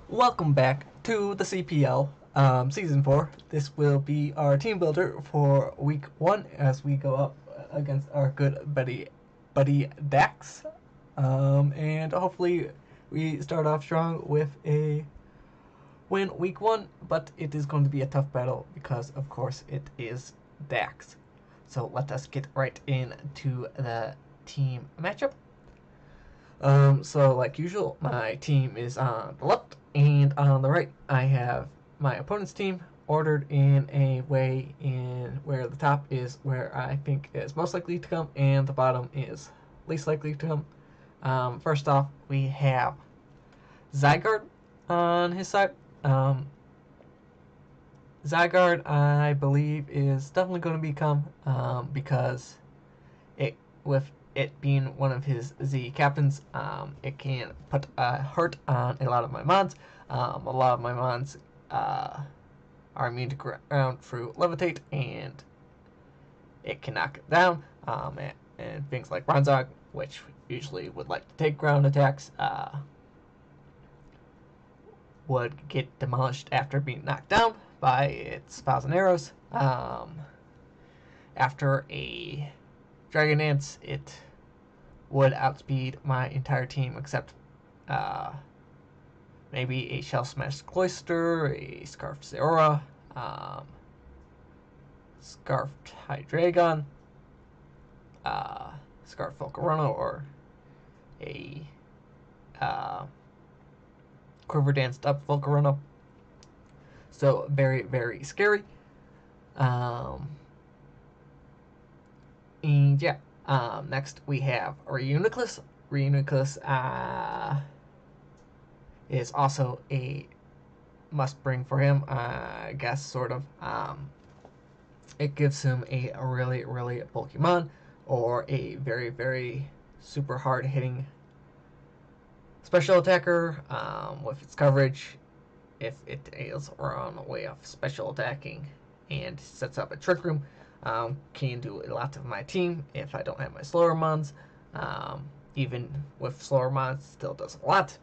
Welcome back to the CPL Season 4. This will be our team builder for Week 1 as we go up against our good buddy Dax. And hopefully we start off strong with a win Week 1, but it is going to be a tough battle because, of course, it is Dax. So let us get right into the team matchup. So like usual, my team is on the left, and on the right I have my opponent's team ordered in a way in where the top is where I think is most likely to come, and the bottom is least likely to come. First off, we have Zygarde on his side. Zygarde, I believe, is definitely going to become because with it being one of his Z captains, it can put a hurt on a lot of my mons. A lot of my mons are immune to ground through levitate, and it can knock it down. And things like Bronzong, which usually would like to take ground attacks, would get demolished after being knocked down by its bows and arrows. After a Dragon Dance, it would outspeed my entire team except maybe a Shell Smash Cloyster, a Scarfed Zeraora, Scarfed Hydreigon, Scarfed Volcarona, or a Quiver Danced Up Volcarona. So very, very scary. And yeah, next we have Reuniclus. Reuniclus is also a must bring for him, I guess, sort of. It gives him a really, really bulky mon, or a very, very super hard hitting special attacker with its coverage. If it is on a way of special attacking and sets up a trick room, can do a lot of my team if I don't have my slower mons. Even with slower mons, still does a lot.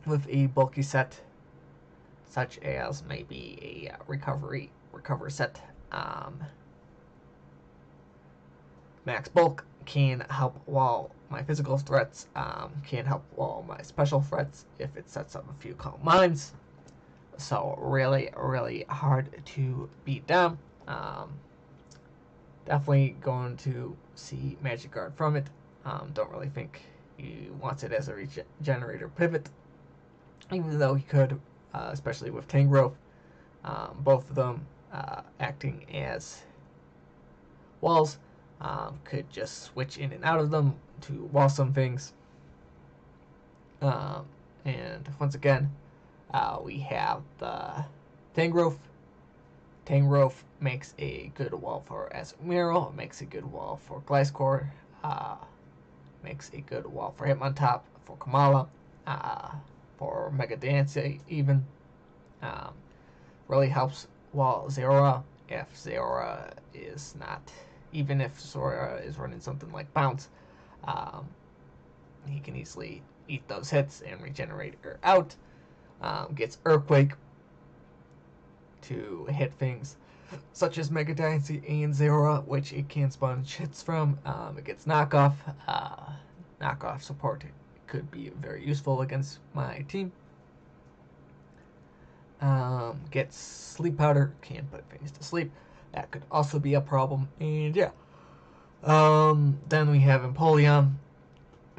With a bulky set, such as maybe a recover set, max bulk can help while my physical threats can help while my special threats if it sets up a few calm mines. So really, really hard to beat down. Definitely going to see Magic Guard from it. Don't really think he wants it as a regenerator pivot, even though he could, especially with Tangrowth. Both of them acting as walls, could just switch in and out of them to wall some things. And once again, we have the Tangrowth. Tangrowth makes a good wall for Azumarill, makes a good wall for Gliscor, makes a good wall for Hitmontop, for Kamala, for Mega Dance even. Really helps while Zeraora, if Zeraora is not, even if Zeraora is running something like Bounce, he can easily eat those hits and regenerate her out. Gets Earthquake to hit things such as Mega Dynasty and Zeraora, which it can sponge hits from. It gets Knockoff. Knockoff support could be very useful against my team. Gets Sleep Powder, can put things to sleep. That could also be a problem. And yeah. Then we have Empoleon.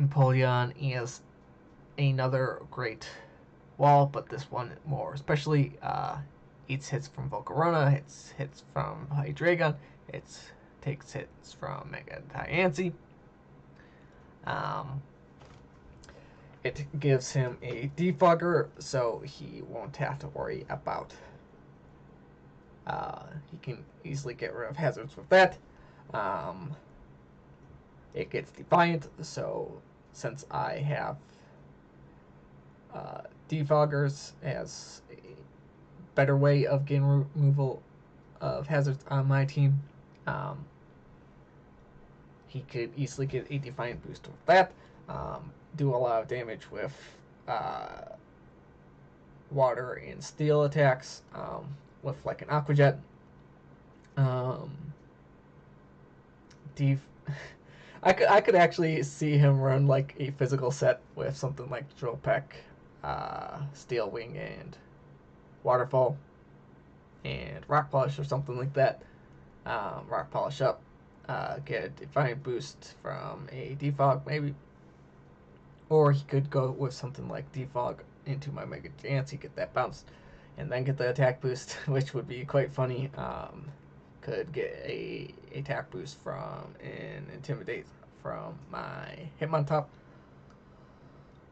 Empoleon is another great wall, but this one more especially. Eats hits from Volcarona, hits from Hydreigon, it takes hits from Mega Diancie. It gives him a defogger, so he won't have to worry about. He can easily get rid of hazards with that. It gets Defiant, so since I have defoggers as a better way of getting removal of hazards on my team, he could easily get a Defiant boost with that. Do a lot of damage with water and steel attacks with like an Aqua Jet. I could actually see him run like a physical set with something like Drill Peck, Steel Wing, and Waterfall, and Rock Polish or something like that. Rock Polish up, get a Defiant boost from a Defog maybe, or he could go with something like Defog into my Mega Jancy, get that bounce, and then get the attack boost, which would be quite funny. Could get a attack boost from an Intimidate from my Hitmontop,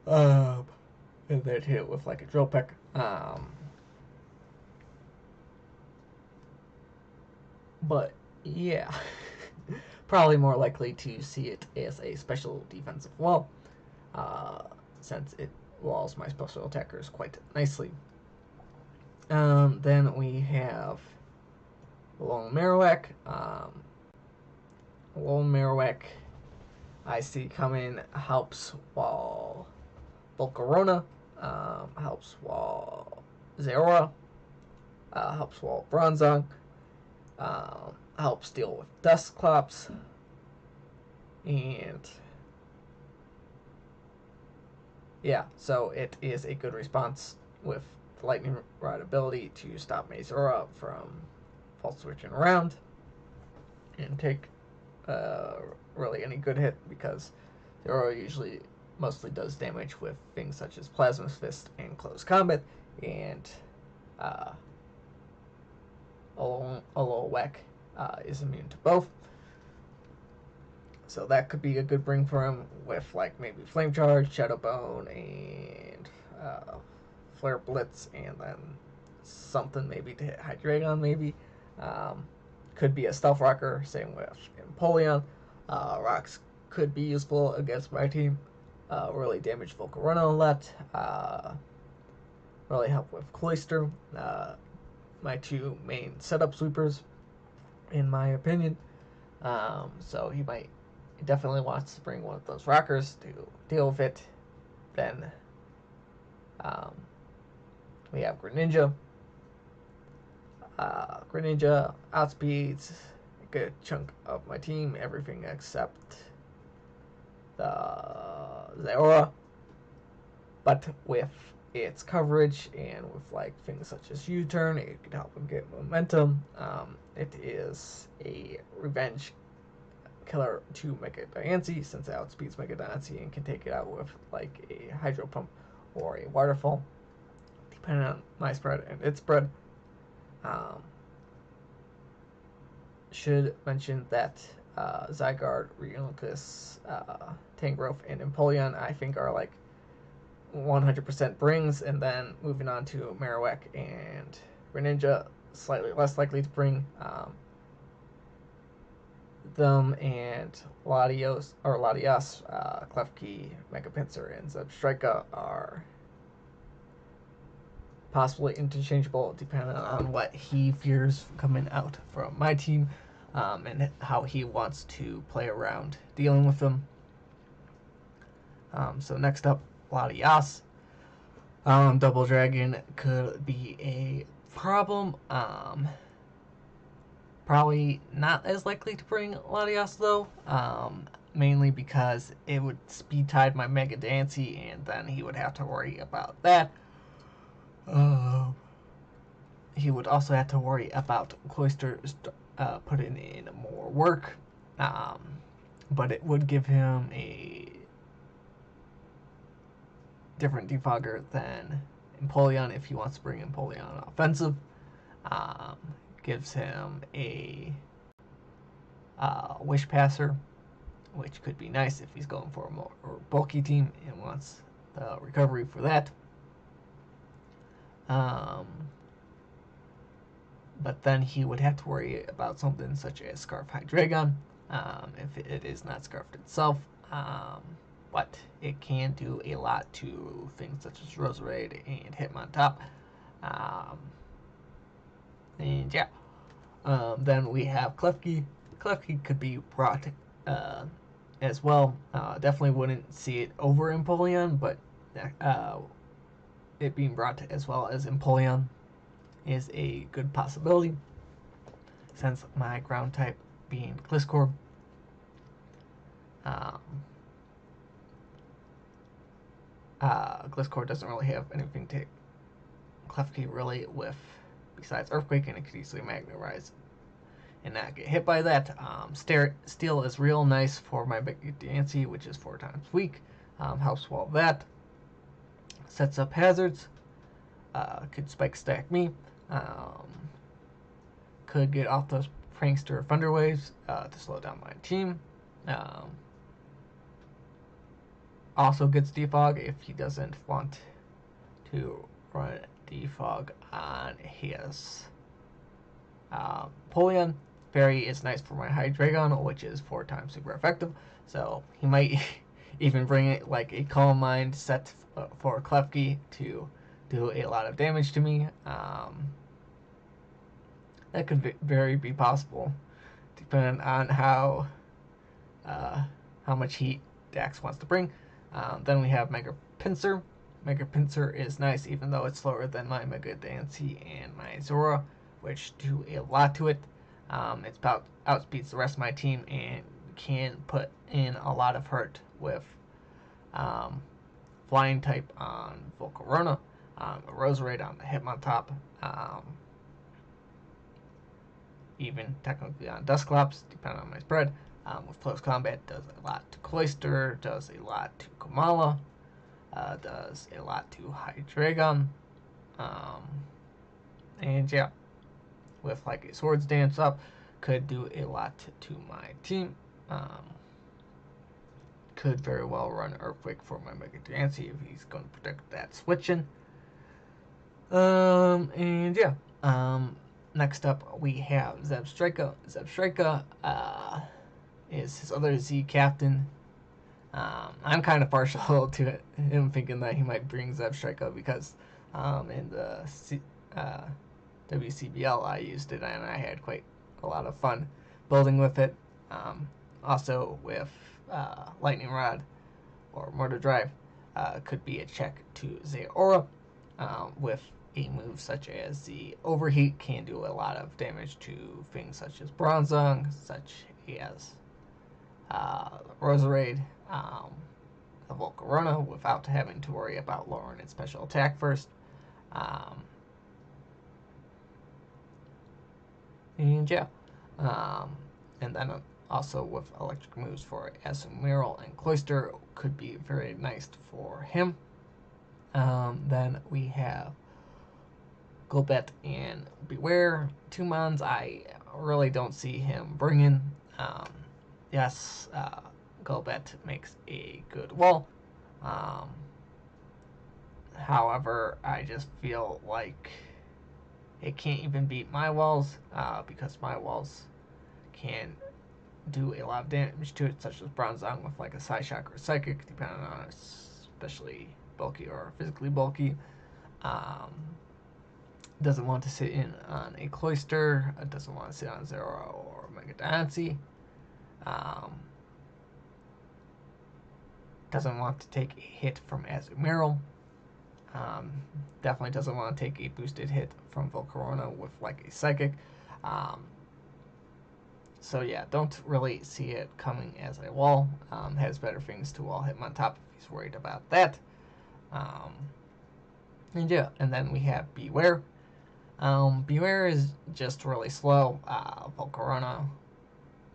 and then hit it with like a Drill Peck. But yeah, probably more likely to see it as a special defensive wall, since it walls my special attackers quite nicely. Then we have Lone Marowak. Lone Marowak, I see coming, helps wall Volcarona, helps wall Zeraora, helps wall Bronzong, helps deal with Dusclops, and yeah, so it is a good response with the Lightning Rod ability to stop Mazora from false switching around and take really any good hit, because Zeraora usually mostly does damage with things such as Plasma Fist and Close Combat, and Olowek is immune to both. So that could be a good bring for him with like maybe Flame Charge, Shadow Bone, and Flare Blitz, and then something maybe to hit Hydreigon maybe. Could be a Stealth Rocker, same with Empoleon. Rocks could be useful against my team. Really damage Volcarona a lot. Really help with Cloyster. My two main setup sweepers, in my opinion. So he definitely wants to bring one of those rockers to deal with it. Then we have Greninja. Greninja outspeeds a good chunk of my team, everything except the Zeraora. But with its coverage and with like things such as U-turn, it can help him get momentum. It is a revenge killer to Mega Diancie, since it outspeeds Mega Diancie and can take it out with like a Hydro Pump or a Waterfall, depending on my spread and its spread. Should mention that Zygarde, Reuniclus, Tangrowth, and Empoleon I think are like 100% brings, and then moving on to Marowak and Greninja, slightly less likely to bring. Them and Latios, Klefki, Mega Pinsir, and Zebstrika are possibly interchangeable depending on what he fears coming out from my team, and how he wants to play around dealing with them. So next up, Latias. Double Dragon could be a problem. Probably not as likely to bring Latias though, mainly because it would speed tide my Mega Diancie, and then he would have to worry about that. He would also have to worry about Cloyster putting in more work, but it would give him a different defogger than Empoleon if he wants to bring Empoleon offensive. Gives him a Wish Passer, which could be nice if he's going for a more bulky team and wants the recovery for that. But then he would have to worry about something such as Scarf Hydreigon, if it is not scarfed itself. But it can do a lot to things such as Roserade and Hitmontop. And yeah. Then we have Klefki. Klefki could be brought as well. Definitely wouldn't see it over Empoleon, but it being brought as well as Empoleon is a good possibility, since my ground type being Gliscor. Gliscor doesn't really have anything to Klefki really with besides Earthquake, and it could easily Magna Rise and not get hit by that. Steel is real nice for my big Dancy, which is 4 times weak. Helps well that. Sets up hazards. Could spike stack me. Could get off those Prankster Thunder Waves to slow down my team. Also gets Defog if he doesn't want to run Defog on his Polion. Fairy is nice for my Hydreigon, which is 4 times super effective. So he might even bring it like a Calm Mind set for Klefki to do a lot of damage to me. That could very be possible, depending on how much heat Dax wants to bring. Then we have Mega Pinsir. Mega Pinsir is nice, even though it's slower than my Mega Dancy and my Zora, which do a lot to it. It's about outspeeds the rest of my team and can put in a lot of hurt with Flying type on Volcarona, Roserade on the Hitmontop, even technically on Dusclops, depending on my spread. With close combat, does a lot to Cloyster, does a lot to Kamala, does a lot to Hydreigon, and yeah, with like a Swords Dance up, could do a lot to my team. Could very well run Earthquake for my Mega Dancy if he's going to protect that switching. And yeah, next up we have Zebstrika. Zebstrika is his other Z captain. I'm kind of partial to him, thinking that he might bring Zebstrika because in the WCBL I used it and I had quite a lot of fun building with it. Also with Lightning Rod or Mortar Drive could be a check to Zeora with a move such as the Overheat can do a lot of damage to things such as Bronzong, such as Roserade, the Volcarona, without having to worry about lowering its special attack first. And yeah, and then also with electric moves for Azumarill and Cloyster could be very nice for him. Then we have Golbet and Beware. 2 mons I really don't see him bringing. Yes, Golbet makes a good wall. However, I just feel like it can't even beat my walls because my walls can do a lot of damage to it, such as Bronzong with like a Psyshock or Psychic, depending on especially bulky or physically bulky. Doesn't want to sit in on a Cloyster, doesn't want to sit on Zero or Mega Dancy. Doesn't want to take a hit from Azumarill. Definitely doesn't want to take a boosted hit from Volcarona with like a Psychic. So yeah, don't really see it coming as a wall. Has better things to wall Hitmontop if he's worried about that. And yeah, and then we have Beware. Beware is just really slow. Volcarona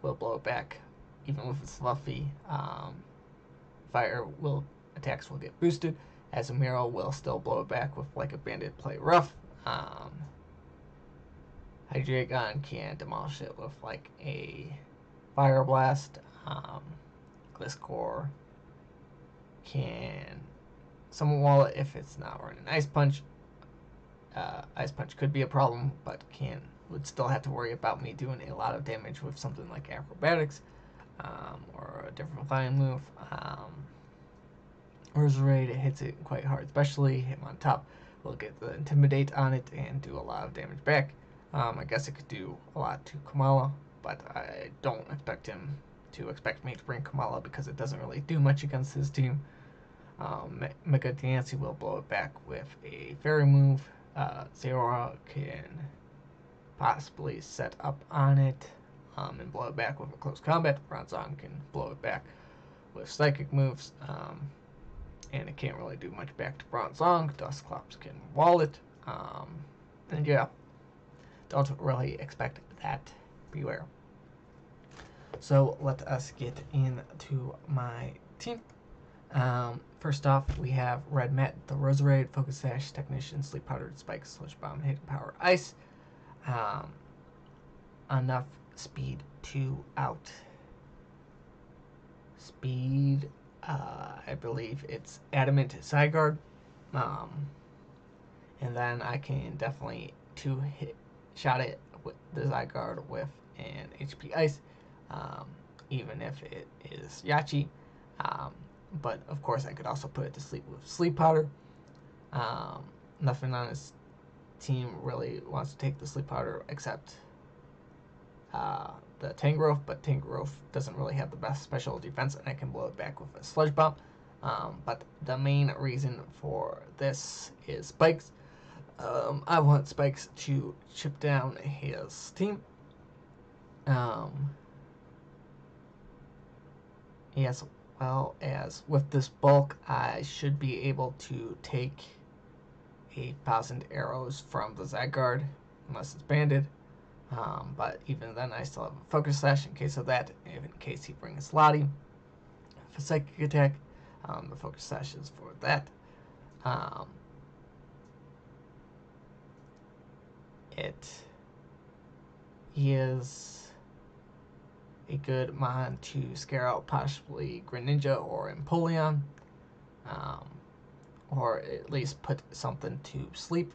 will blow it back, even with its fluffy. Attacks will get boosted. Azumarill will still blow it back with like a Bandit Play Rough. Hydreigon can demolish it with like a Fire Blast. Gliscor can summon wall it if it's not running Ice Punch. Ice Punch could be a problem, but would still have to worry about me doing a lot of damage with something like Acrobatics or a different flying move. Roserade, it hits it quite hard, especially Hitmontop will get the Intimidate on it and do a lot of damage back. I guess it could do a lot to Kamala, but I don't expect him to expect me to bring Kamala because it doesn't really do much against his team. Mega Dancy will blow it back with a fairy move. Zera can possibly set up on it and blow it back with a close combat. Bronzong can blow it back with psychic moves, and it can't really do much back to Bronzong. Dusclops can wall it, and yeah, don't really expect that. Beware. So let us get into my team. First off, we have Red Matt, the Roserade, Focus Sash, Technician, Sleep Powdered, Spikes, Sludge Bomb, Hidden Power, Ice. Enough speed to out speed. I believe it's Adamant Zygarde. And then I can definitely two-hit shot it with the Zygarde with an HP Ice, even if it is Yachi. But of course, I could also put it to sleep with Sleep Powder. Nothing on his team really wants to take the Sleep Powder except the Tangrowth, but Tangrowth doesn't really have the best special defense, and I can blow it back with a Sludge Bomb. But the main reason for this is Spikes. I want Spikes to chip down his team. As well as with this bulk, I should be able to take 1,000 arrows from the Zygarde, unless it's banded. But even then, I still have a Focus Sash in case of that, in case he brings Lottie. For Psychic Attack, the Focus Sash is for that. It is a good mon to scare out possibly Greninja or Empoleon, or at least put something to sleep,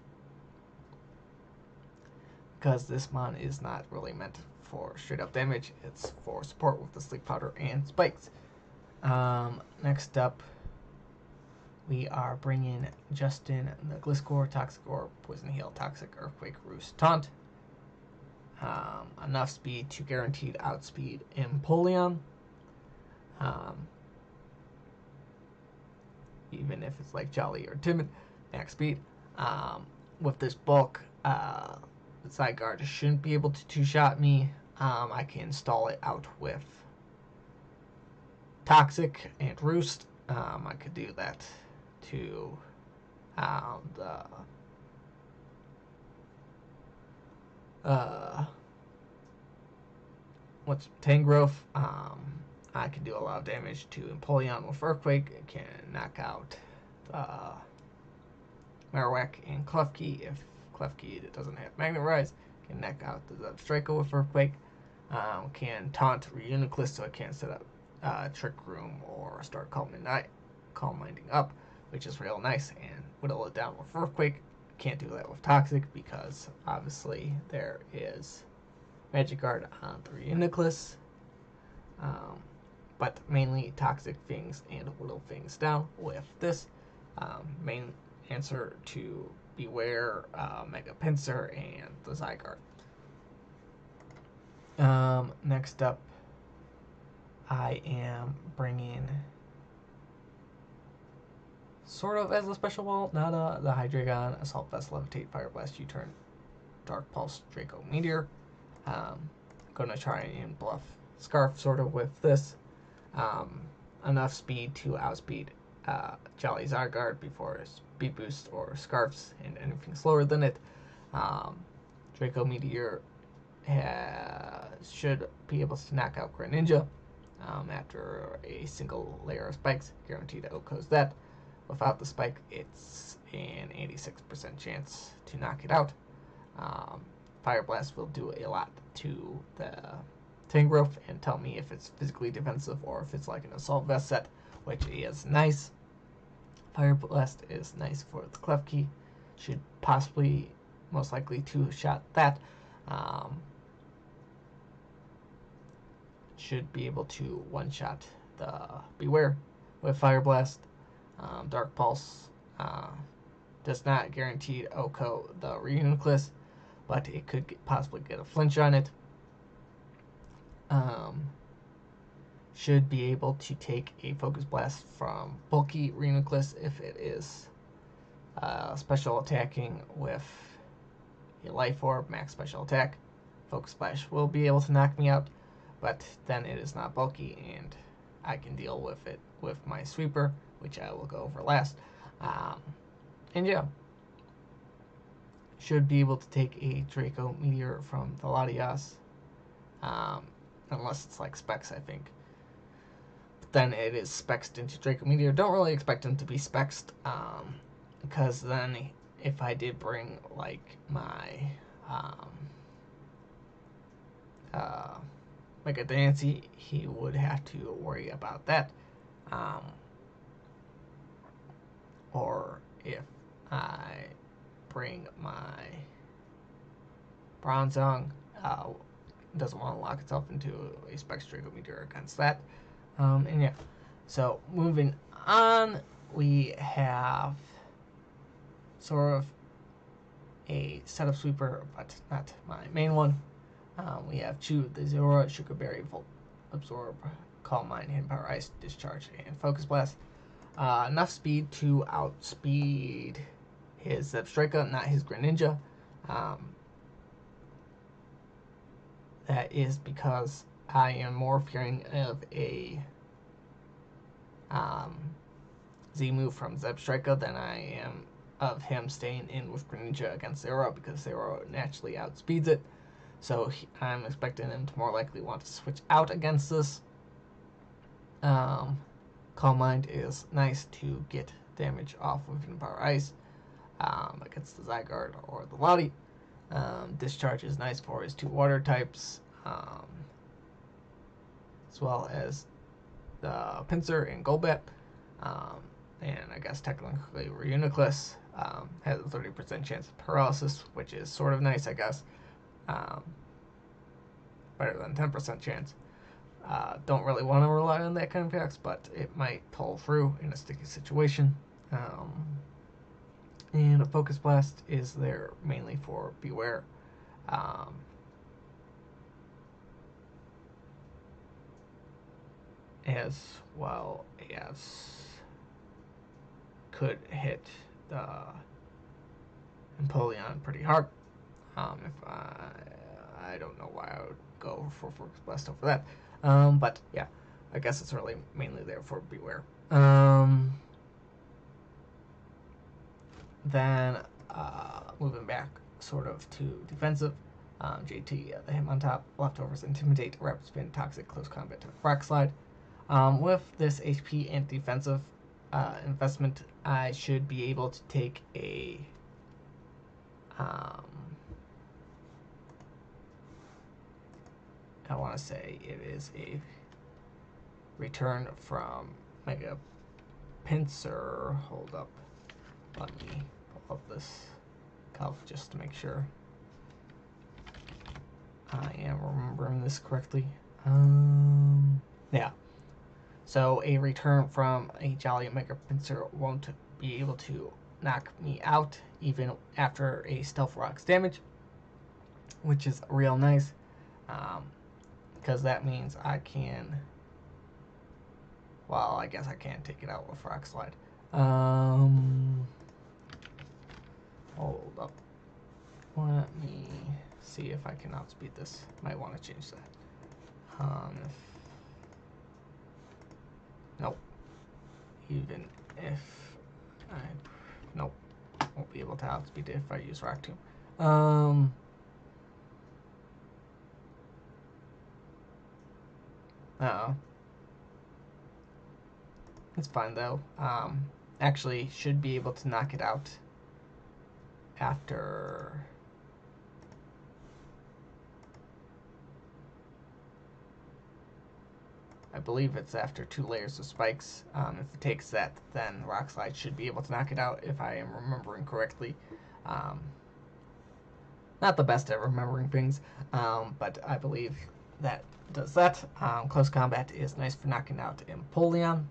because this mon is not really meant for straight up damage. It's for support with the Sleep Powder and Spikes. Next up, we are bringing Justin the Gliscor, Toxic Orb, Poison Heal, Toxic Earthquake, Roost, Taunt. Enough speed to guaranteed outspeed Empoleon. Even if it's like Jolly or Timid, max speed. With this bulk, Zygarde shouldn't be able to two-shot me. I can stall it out with Toxic and Roost. I could do that to what's Tangrowth. I can do a lot of damage to Empoleon with Earthquake. It can knock out Marowak and Klefki. If Klefki doesn't have Magnet Rise, can knock out the Zebstrika with Earthquake. Can taunt Reuniclus so it can't set up Trick Room or start Calm Minding up, which is real nice, and whittle it down with Earthquake. Can't do that with Toxic because obviously there is Magic Guard on the Reuniclus. But mainly Toxic things and whittle things down with this. Main answer to Beware, Mega Pinsir, and the Zygarde. Next up, I am bringing sort of as a special wall, not the Hydreigon, Assault Vest, Levitate, Fire Blast, U-Turn, Dark Pulse, Draco Meteor. Gonna try and bluff Scarf sort of with this. Enough speed to outspeed Jolly Zygarde before Speed Boost or Scarfs, and anything slower than it. Draco Meteor should be able to knock out Greninja after a single layer of spikes. Guaranteed outgoes that. Without the spike, it's an 86% chance to knock it out. Fire Blast will do a lot to the Tangrowth and tell me if it's physically defensive or if it's like an Assault Vest set, which is nice. Fire Blast is nice for the Klefki. Should possibly, most likely, two-shot that. Should be able to one-shot the Beware with Fire Blast. Dark Pulse does not guarantee OHKO the Reuniclus, but it could possibly get a flinch on it. should be able to take a Focus Blast from bulky Reuniclus if it is special attacking with a Life Orb, max special attack. Focus Splash will be able to knock me out, but then it is not bulky and I can deal with it with my Sweeper, which I will go over last. And yeah, should be able to take a Draco Meteor from the Latias, unless it's like Specs, I think. But then it is Spexed into Draco Meteor. Don't really expect him to be Spexed, because then if I did bring like my Mega Dancy, he would have to worry about that. Or if I bring my Bronzong, doesn't want to lock itself into a Specs Draco Meteor against that. And yeah, so moving on, we have sort of a setup sweeper, but not my main one. We have Chew the Zora, Sugar Berry, Volt Absorb, Calm Mind, Hidden Power, Ice, Discharge, and Focus Blast. Enough speed to outspeed his Zebstrika, not his Greninja. That is because I am more fearing of a Z-move from Zebstrika than I am of him staying in with Greninja against Zero, because Zero naturally outspeeds it. So I'm expecting him to more likely want to switch out against this. Calm Mind is nice to get damage off of Hidden Power Ice against the Zygarde or the Lottie. Discharge is nice for his 2 water types, as well as the Pinsir and Golbat. And I guess technically Reuniclus has a 30% chance of paralysis, which is sort of nice, I guess. Better than 10% chance. Don't really want to rely on that kind of X, but it might pull through in a sticky situation. And a Focus Blast is there mainly for Beware. As well as could hit the Empoleon pretty hard. If I don't know why I would go for Focus Blast over that. But yeah, I guess it's really mainly there for Beware. Then moving back sort of to defensive, JT, the Hitmontop, Leftovers, Intimidate, Rapid Spin, Toxic, Close Combat, Rock Slide. With this HP and defensive investment, I should be able to take a I want to say it is a return from Mega Pinsir. Hold up. Let me pull up this calc just to make sure I am remembering this correctly. Yeah. So a return from a Jolly Mega Pinsir won't be able to knock me out even after a Stealth Rock's damage, which is real nice. Because that means I can, well, I guess I can take it out with Rock Slide. Hold up. Let me see if I can outspeed this. Might want to change that. Nope. Even if I, nope, won't be able to outspeed it if I use Rock Tomb. Uh-oh. It's fine though. Actually should be able to knock it out after I believe it's after 2 layers of spikes. If it takes that, then Rock Slide should be able to knock it out if I am remembering correctly. Not the best at remembering things, but I believe that does that. Close Combat is nice for knocking out Empoleon.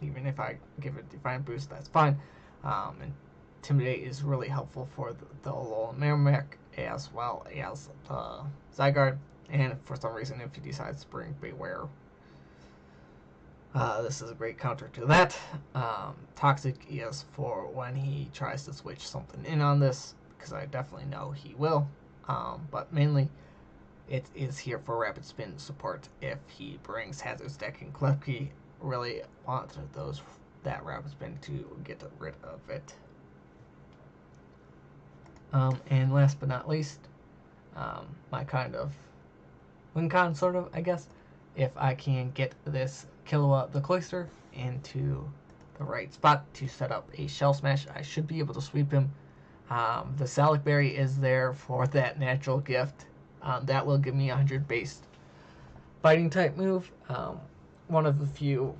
Even if I give it Defiant Boost, that's fine. Intimidate is really helpful for the Alolan Merrimack as well as the Zygarde. And for some reason, if he decides to bring Beware, This is a great counter to that. Toxic is for when he tries to switch something in on this, because I definitely know he will. But mainly, it is here for rapid spin support. If he brings Hazard Stack and Klefki, really want that rapid spin to get rid of it. And last but not least, my kind of win con, sort of, I guess, if I can get this Killua the Cloister into the right spot to set up a Shell Smash, I should be able to sweep him. The Salic Berry is there for that natural gift. That will give me 100 base fighting type move. One of the few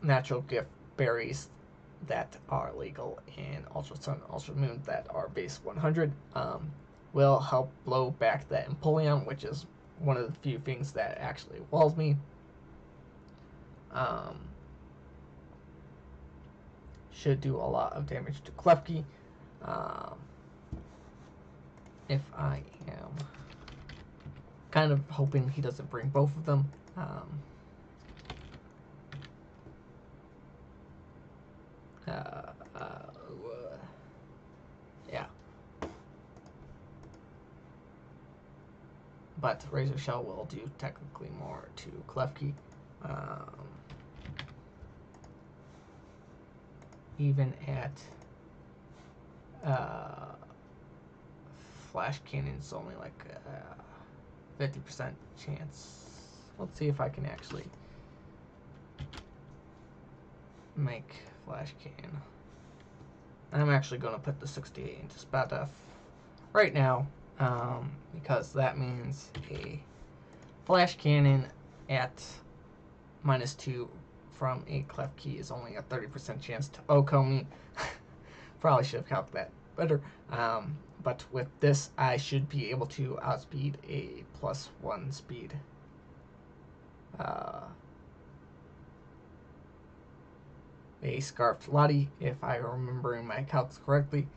natural gift berries that are legal in Ultra Sun, Ultra Moon that are base 100. Will help blow back that Empoleon, which is one of the few things that actually walls me. Should do a lot of damage to Klefki. If I am kind of hoping he doesn't bring both of them. Yeah. But Razor Shell will do technically more to Klefki. Even at Flash Cannon's only like 50% chance. Let's see if I can actually make Flash Cannon. I'm actually going to put the 68 into Spadef right now, because that means a Flash Cannon at -2 from a Klefki is only a 30% chance to OHKO me. Probably should have calculated that better. But with this, I should be able to outspeed a +1 speed. A Scarfed Lottie, if I remember in my calcs correctly.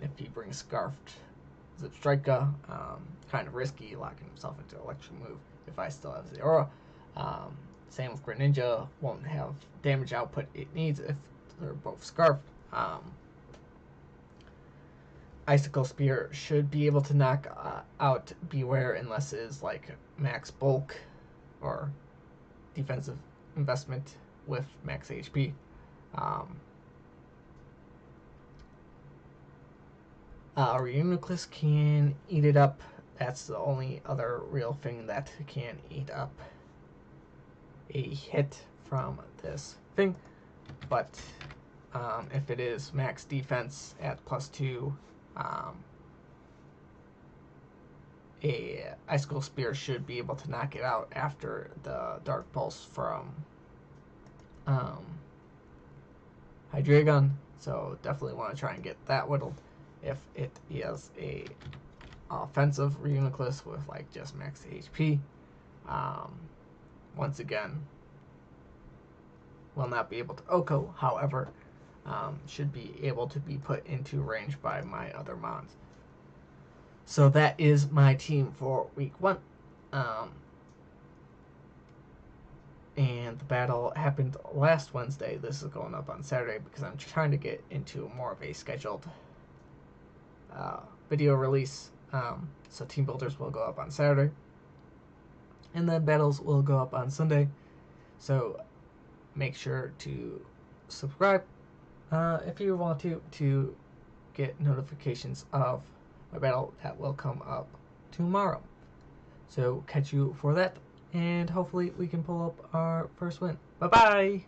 If he brings Scarfed Zipstrika, kind of risky, locking himself into Electro move if I still have the aura. Same with Greninja, won't have damage output it needs if they're both Scarfed. Icicle Spear should be able to knock out Beware unless it is like max bulk or defensive investment with max HP. Reuniclus can eat it up. That's the only other real thing that can eat up a hit from this thing. But if it is max defense at +2, a Icicle Spear should be able to knock it out after the Dark Pulse from Hydreigon. So definitely want to try and get that whittled if it is a offensive Reuniclus with like just max HP. Once again, will not be able to OHKO, however, should be able to be put into range by my other mons. So that is my team for week 1. And the battle happened last Wednesday. This is going up on Saturday because I'm trying to get into more of a scheduled video release. So team builders will go up on Saturday, and then battles will go up on Sunday. So make sure to subscribe if you want to get notifications of my battle that will come up tomorrow. So catch you for that, and hopefully we can pull up our first win. Bye bye.